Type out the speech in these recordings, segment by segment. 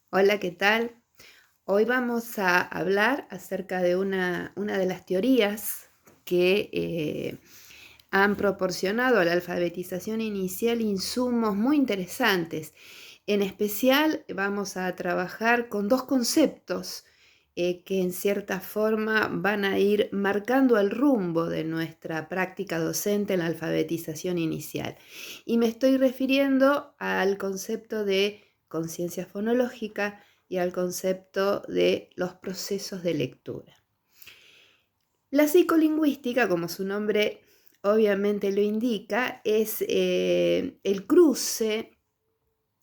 Hola, ¿qué tal? Hoy vamos a hablar acerca de una de las teorías que han proporcionado a la alfabetización inicial insumos muy interesantes. En especial vamos a trabajar con dos conceptos que en cierta forma van a ir marcando el rumbo de nuestra práctica docente en la alfabetización inicial. Y me estoy refiriendo al concepto de conciencia fonológica y al concepto de los procesos de lectura. La psicolingüística, como su nombre obviamente lo indica, es el cruce,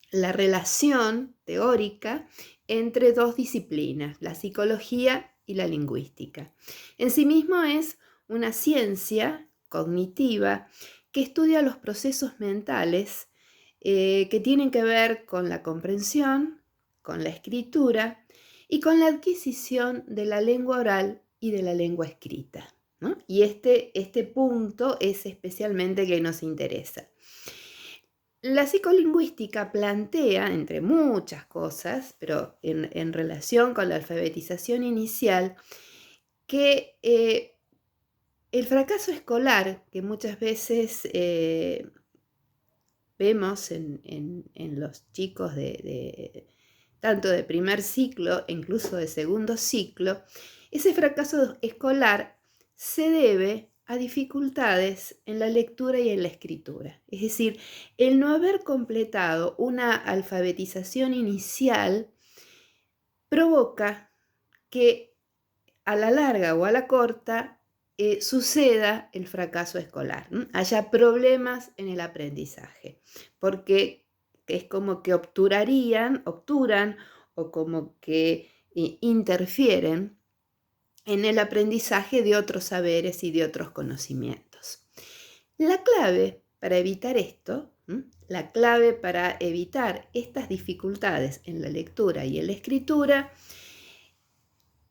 la relación teórica entre dos disciplinas, la psicología y la lingüística. En sí mismo es una ciencia cognitiva que estudia los procesos mentales que tienen que ver con la comprensión, con la escritura y con la adquisición de la lengua oral y de la lengua escrita, ¿no? Y este punto es especialmente que nos interesa. La psicolingüística plantea, entre muchas cosas, pero en relación con la alfabetización inicial, que el fracaso escolar que muchas veces vemos en los chicos tanto de primer ciclo e incluso de segundo ciclo, ese fracaso escolar se debe a dificultades en la lectura y en la escritura. Es decir, el no haber completado una alfabetización inicial provoca que a la larga o a la corta suceda el fracaso escolar, haya problemas en el aprendizaje, porque es como que obturan o como que interfieren en el aprendizaje de otros saberes y de otros conocimientos. La clave para evitar esto, la clave para evitar estas dificultades en la lectura y en la escritura,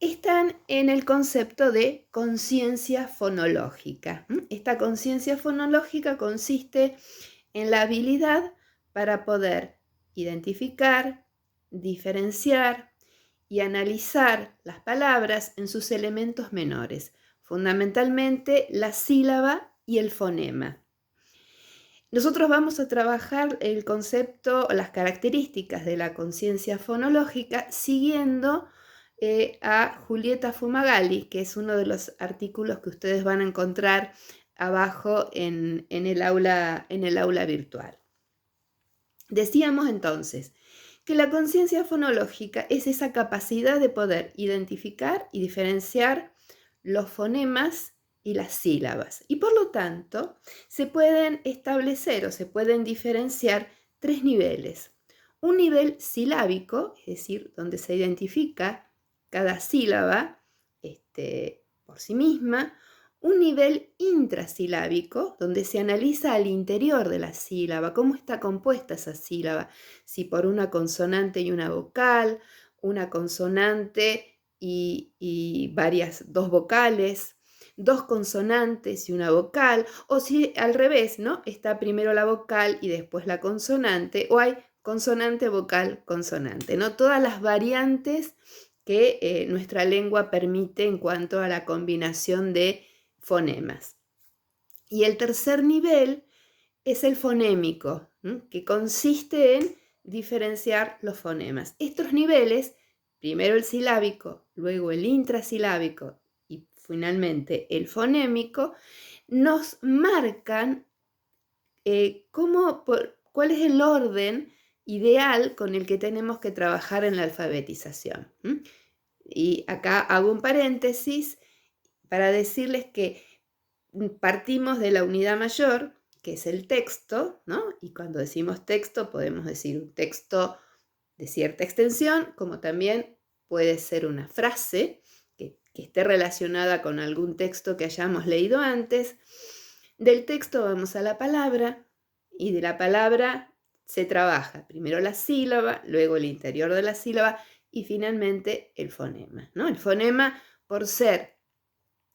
están en el concepto de conciencia fonológica. Esta conciencia fonológica consiste en la habilidad para poder identificar, diferenciar y analizar las palabras en sus elementos menores, fundamentalmente la sílaba y el fonema. Nosotros vamos a trabajar el concepto, las características de la conciencia fonológica siguiendo a Julieta Fumagalli, que es uno de los artículos que ustedes van a encontrar abajo en el aula virtual. Decíamos entonces que la conciencia fonológica es esa capacidad de poder identificar y diferenciar los fonemas y las sílabas. Y por lo tanto, se pueden establecer o se pueden diferenciar tres niveles. Un nivel silábico, es decir, donde se identifica cada sílaba por sí misma. Un nivel intrasilábico, donde se analiza al interior de la sílaba, cómo está compuesta esa sílaba, si por una consonante y una vocal, una consonante y dos vocales, dos consonantes y una vocal, o si al revés, ¿no? Está primero la vocal y después la consonante, o hay consonante, vocal, consonante, ¿no? Todas las variantes que nuestra lengua permite en cuanto a la combinación de fonemas. Y el tercer nivel es el fonémico, que consiste en diferenciar los fonemas. Estos niveles, primero el silábico, luego el intrasilábico y finalmente el fonémico, nos marcan cuál es el orden ideal con el que tenemos que trabajar en la alfabetización. Y acá hago un paréntesis para decirles que partimos de la unidad mayor, que es el texto, ¿no? Y cuando decimos texto podemos decir un texto de cierta extensión, como también puede ser una frase que esté relacionada con algún texto que hayamos leído antes. Del texto vamos a la palabra y de la palabra se trabaja primero la sílaba, luego el interior de la sílaba y finalmente el fonema, ¿no? El fonema, por ser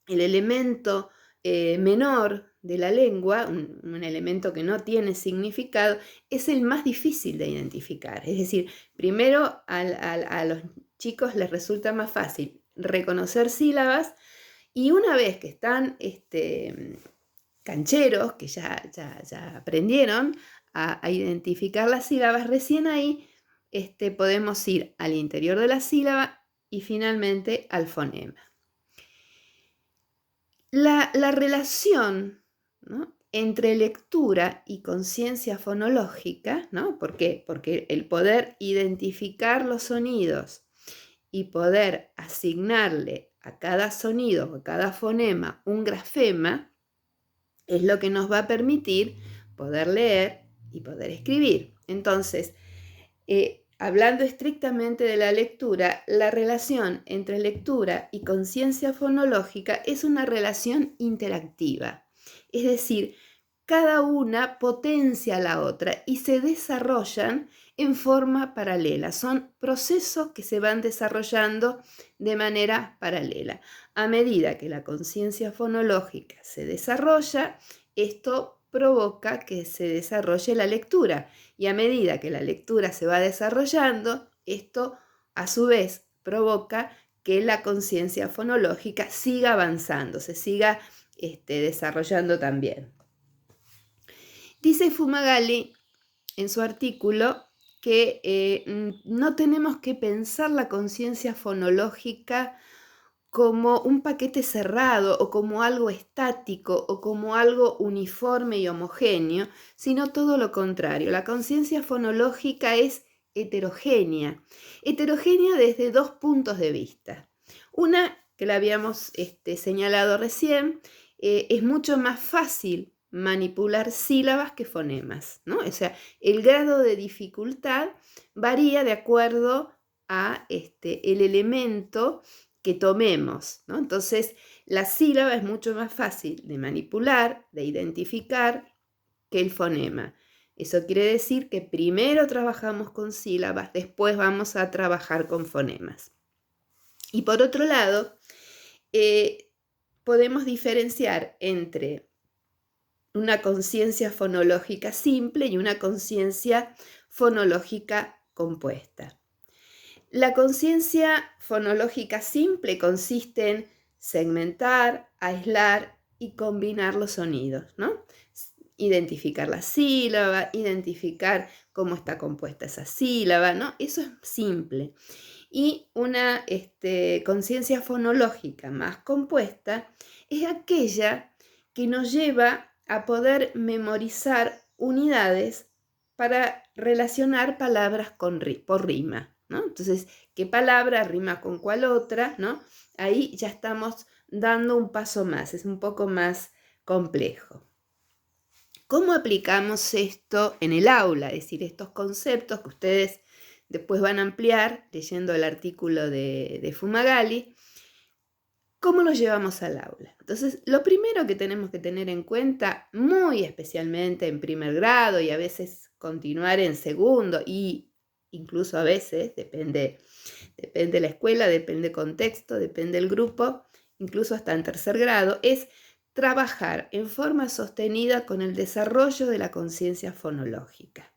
el elemento menor de la lengua, un elemento que no tiene significado, es el más difícil de identificar. Es decir, primero a los chicos les resulta más fácil reconocer sílabas, y una vez que están cancheros, que ya aprendieron a identificar las sílabas, recién ahí podemos ir al interior de la sílaba y finalmente al fonema. La relación, ¿no?, entre lectura y conciencia fonológica, ¿no? ¿Por qué? Porque el poder identificar los sonidos y poder asignarle a cada sonido o a cada fonema un grafema es lo que nos va a permitir poder leer y poder escribir. Entonces, hablando estrictamente de la lectura, la relación entre lectura y conciencia fonológica es una relación interactiva. Es decir, cada una potencia a la otra y se desarrollan en forma paralela. Son procesos que se van desarrollando de manera paralela. A medida que la conciencia fonológica se desarrolla, esto provoca que se desarrolle la lectura. Y a medida que la lectura se va desarrollando, esto a su vez provoca que la conciencia fonológica siga avanzando, se siga desarrollando también. Dice Fumagalli en su artículo que no tenemos que pensar la conciencia fonológica como un paquete cerrado o como algo estático o como algo uniforme y homogéneo, sino todo lo contrario. La conciencia fonológica es heterogénea desde dos puntos de vista. Una, que la habíamos señalado recién, es mucho más fácil manipular sílabas que fonemas, ¿no? O sea, el grado de dificultad varía de acuerdo a el elemento que tomemos, ¿no? Entonces, la sílaba es mucho más fácil de manipular, de identificar, que el fonema. Eso quiere decir que primero trabajamos con sílabas, después vamos a trabajar con fonemas. Y por otro lado, podemos diferenciar entre una conciencia fonológica simple y una conciencia fonológica compuesta. La conciencia fonológica simple consiste en segmentar, aislar y combinar los sonidos, ¿no? Identificar la sílaba, identificar cómo está compuesta esa sílaba, ¿no? Eso es simple. Y una conciencia fonológica más compuesta es aquella que nos lleva a poder memorizar unidades para relacionar palabras por rima, ¿no? Entonces, ¿qué palabra rima con cuál otra, ¿no? Ahí ya estamos dando un paso más, es un poco más complejo. ¿Cómo aplicamos esto en el aula? Es decir, estos conceptos que ustedes después van a ampliar leyendo el artículo de Fumagalli, ¿cómo los llevamos al aula? Entonces, lo primero que tenemos que tener en cuenta, muy especialmente en primer grado y a veces continuar en segundo y incluso a veces, depende de la escuela, depende del contexto, depende del grupo, incluso hasta en tercer grado, es trabajar en forma sostenida con el desarrollo de la conciencia fonológica.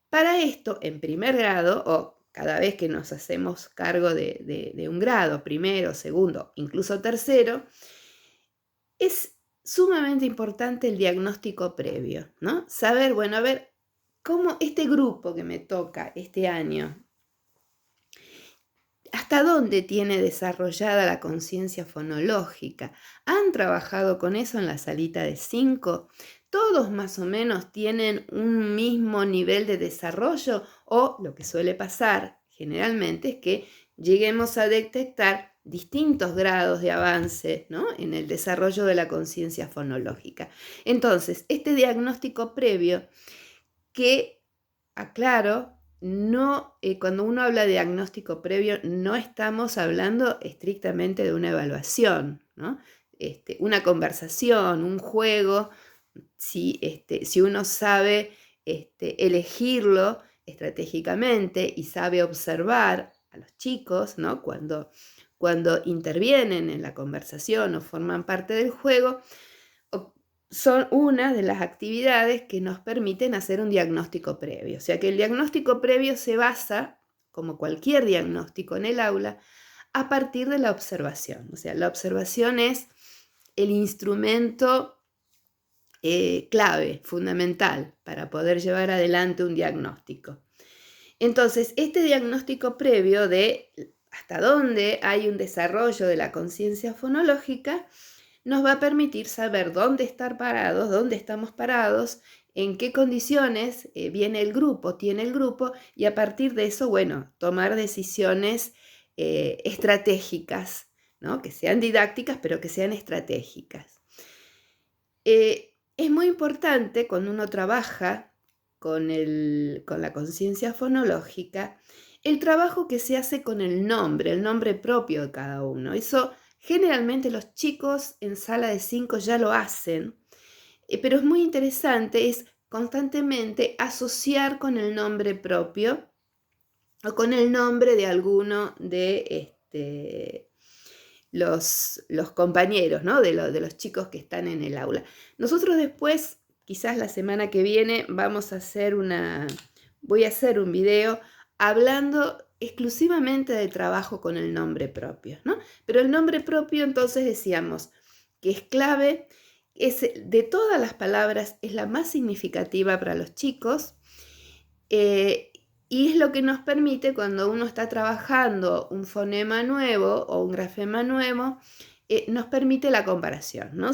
Para esto, en primer grado, o cada vez que nos hacemos cargo de un grado, primero, segundo, incluso tercero, es sumamente importante el diagnóstico previo, ¿no? Saber, bueno, a ver, cómo este grupo que me toca este año, ¿hasta dónde tiene desarrollada la conciencia fonológica? ¿Han trabajado con eso en la salita de 5? ¿Todos más o menos tienen un mismo nivel de desarrollo? O lo que suele pasar generalmente es que lleguemos a detectar distintos grados de avance, ¿no?, en el desarrollo de la conciencia fonológica. Entonces, este diagnóstico previo que, aclaro, no, cuando uno habla de diagnóstico previo, no estamos hablando estrictamente de una evaluación, ¿no? Una conversación, un juego, si uno sabe elegirlo estratégicamente y sabe observar a los chicos, ¿no?, cuando intervienen en la conversación o forman parte del juego, son una de las actividades que nos permiten hacer un diagnóstico previo. O sea que el diagnóstico previo se basa, como cualquier diagnóstico en el aula, a partir de la observación. O sea, la observación es el instrumento clave, fundamental, para poder llevar adelante un diagnóstico. Entonces, este diagnóstico previo de hasta dónde hay un desarrollo de la conciencia fonológica nos va a permitir saber dónde estar parados, dónde estamos parados, en qué condiciones viene el grupo, tiene el grupo, y a partir de eso, bueno, tomar decisiones estratégicas, ¿no? Que sean didácticas, pero que sean estratégicas. Es muy importante cuando uno trabaja con la conciencia fonológica, el trabajo que se hace con el nombre propio de cada uno. Eso generalmente los chicos en sala de 5 ya lo hacen, pero es muy interesante, es constantemente asociar con el nombre propio o con el nombre de alguno de los compañeros, ¿no? de los chicos que están en el aula. Nosotros después, quizás la semana que viene, voy a hacer un video hablando exclusivamente del trabajo con el nombre propio, ¿no? Pero el nombre propio, entonces decíamos que es clave, de todas las palabras es la más significativa para los chicos, y es lo que nos permite cuando uno está trabajando un fonema nuevo o un grafema nuevo, nos permite la comparación, ¿no?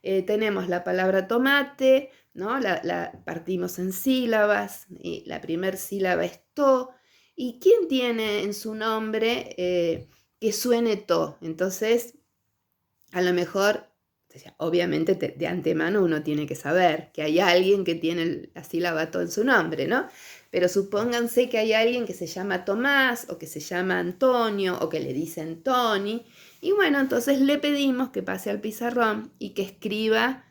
Tenemos la palabra tomate, ¿no? La partimos en sílabas, y la primera sílaba es to, y ¿quién tiene en su nombre que suene to? Entonces, a lo mejor, obviamente de antemano uno tiene que saber que hay alguien que tiene la sílaba to en su nombre, ¿no? Pero supónganse que hay alguien que se llama Tomás o que se llama Antonio o que le dicen Tony. Y bueno, entonces le pedimos que pase al pizarrón y que escriba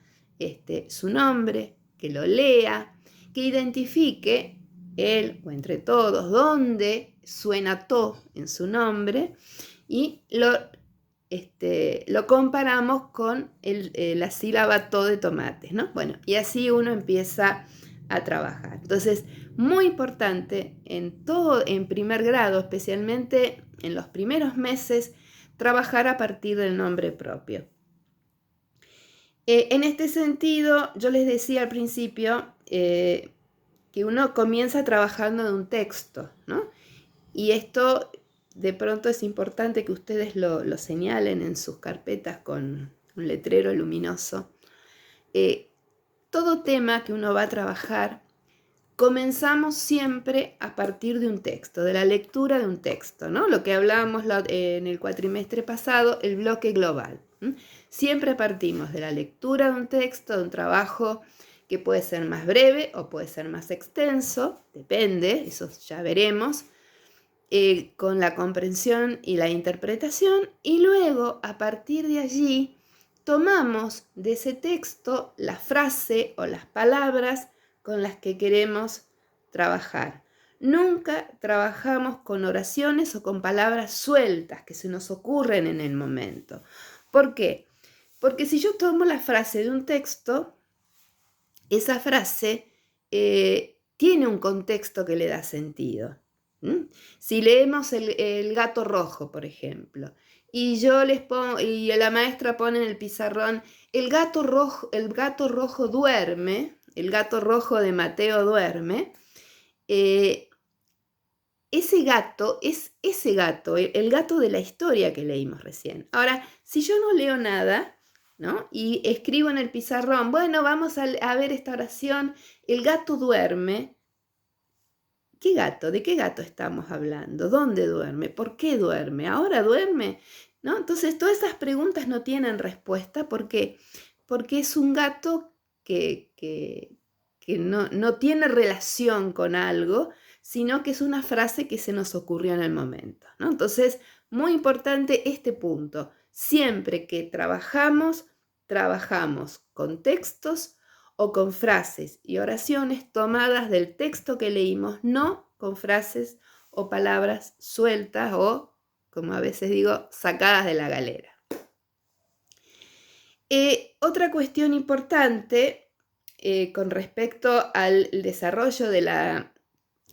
su nombre, que lo lea, que identifique él o entre todos dónde suena to en su nombre y lo comparamos con la sílaba to de tomates, ¿no? Bueno, y así uno empieza a trabajar. Entonces, muy importante en primer grado, especialmente en los primeros meses, trabajar a partir del nombre propio. En este sentido, yo les decía al principio que uno comienza trabajando de un texto, ¿no? Y esto de pronto es importante que ustedes lo señalen en sus carpetas con un letrero luminoso. Todo tema que uno va a trabajar, comenzamos siempre a partir de un texto, de la lectura de un texto, ¿no? Lo que hablábamos en el cuatrimestre pasado, el bloque global. Siempre partimos de la lectura de un texto, de un trabajo que puede ser más breve o puede ser más extenso, depende, eso ya veremos, con la comprensión y la interpretación, y luego a partir de allí tomamos de ese texto la frase o las palabras con las que queremos trabajar. Nunca trabajamos con oraciones o con palabras sueltas que se nos ocurren en el momento. ¿Por qué? Porque si yo tomo la frase de un texto, esa frase tiene un contexto que le da sentido. Si leemos el gato rojo, por ejemplo, y yo les pongo, y la maestra pone en el pizarrón, el gato rojo duerme, el gato rojo de Mateo duerme, ese gato es ese gato, el gato de la historia que leímos recién. Ahora, si yo no leo nada, ¿no? Y escribo en el pizarrón, bueno, vamos a ver esta oración, el gato duerme. ¿Qué gato? ¿De qué gato estamos hablando? ¿Dónde duerme? ¿Por qué duerme? ¿Ahora duerme? ¿No? Entonces, todas esas preguntas no tienen respuesta. ¿Por qué? Porque es un gato que no tiene relación con algo, sino que es una frase que se nos ocurrió en el momento, ¿no? Entonces, muy importante este punto. Siempre que trabajamos con textos o con frases y oraciones tomadas del texto que leímos, no con frases o palabras sueltas o, como a veces digo, sacadas de la galera. Otra cuestión importante con respecto al desarrollo de la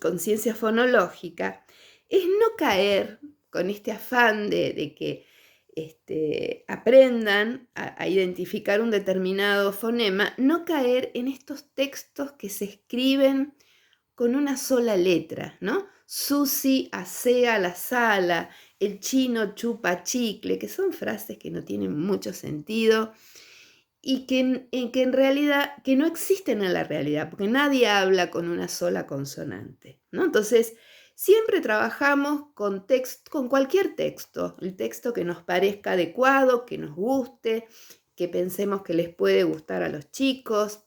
conciencia fonológica es no caer con este afán de que aprendan a identificar un determinado fonema, no caer en estos textos que se escriben con una sola letra, ¿no? Susi asea la sala, el chino chupa chicle, que son frases que no tienen mucho sentido y que en realidad que no existen en la realidad, porque nadie habla con una sola consonante, ¿no? Entonces, siempre trabajamos con cualquier texto, el texto que nos parezca adecuado, que nos guste, que pensemos que les puede gustar a los chicos.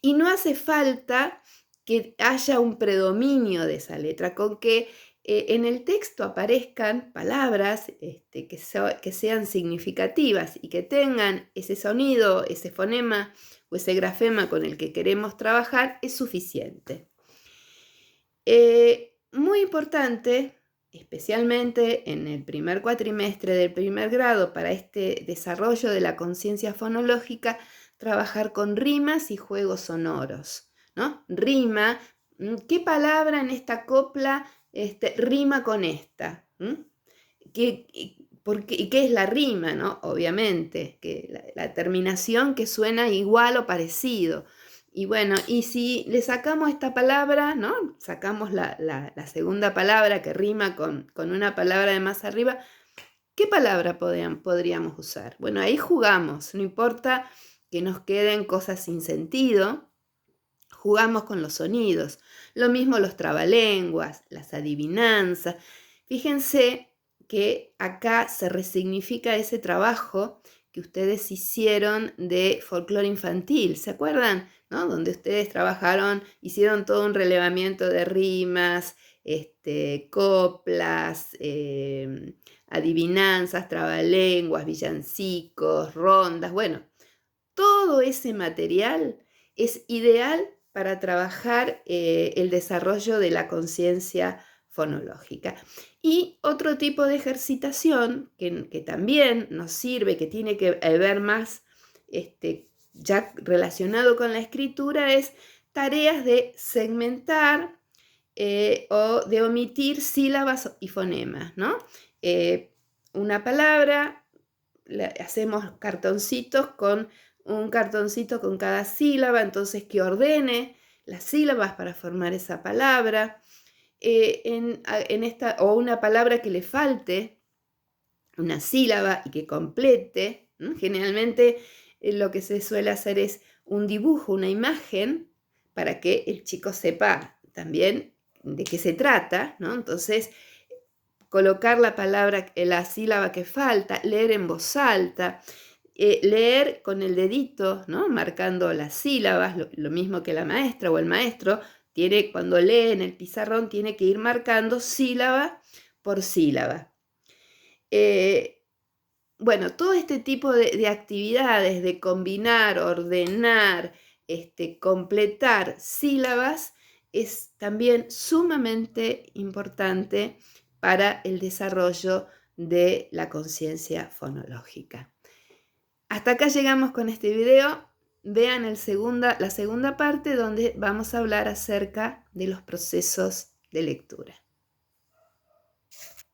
Y no hace falta que haya un predominio de esa letra, con que en el texto aparezcan palabras que sean significativas y que tengan ese sonido, ese fonema o ese grafema con el que queremos trabajar, es suficiente. Muy importante, especialmente en el primer cuatrimestre del primer grado, para este desarrollo de la conciencia fonológica, trabajar con rimas y juegos sonoros, ¿no? Rima, ¿qué palabra en esta copla rima con esta? ¿Y qué es la rima, no? Obviamente, que la terminación que suena igual o parecido. Y bueno, y si le sacamos esta palabra, ¿no? Sacamos la segunda palabra que rima con una palabra de más arriba, ¿qué palabra podríamos usar? Bueno, ahí jugamos, no importa que nos queden cosas sin sentido, jugamos con los sonidos. Lo mismo los trabalenguas, las adivinanzas. Fíjense que acá se resignifica ese trabajo que ustedes hicieron de folclore infantil, ¿se acuerdan? ¿No? Donde ustedes trabajaron, hicieron todo un relevamiento de rimas, coplas, adivinanzas, trabalenguas, villancicos, rondas. Bueno, todo ese material es ideal para trabajar el desarrollo de la conciencia fonológica. Y otro tipo de ejercitación que también nos sirve, que tiene que ver más ya relacionado con la escritura, es tareas de segmentar o de omitir sílabas y fonemas, ¿no? Una palabra, hacemos cartoncitos con un cartoncito con cada sílaba, entonces que ordene las sílabas para formar esa palabra. O una palabra que le falte una sílaba y que complete. Generalmente lo que se suele hacer es un dibujo, una imagen, para que el chico sepa también de qué se trata, ¿no? Entonces, colocar la sílaba que falta, leer en voz alta, leer con el dedito, ¿no? Marcando las sílabas, lo mismo que la maestra o el maestro, cuando lee en el pizarrón tiene que ir marcando sílaba por sílaba. Bueno, todo este tipo de actividades de combinar, ordenar, completar sílabas es también sumamente importante para el desarrollo de la conciencia fonológica. Hasta acá llegamos con este video. Vean la segunda parte donde vamos a hablar acerca de los procesos de lectura.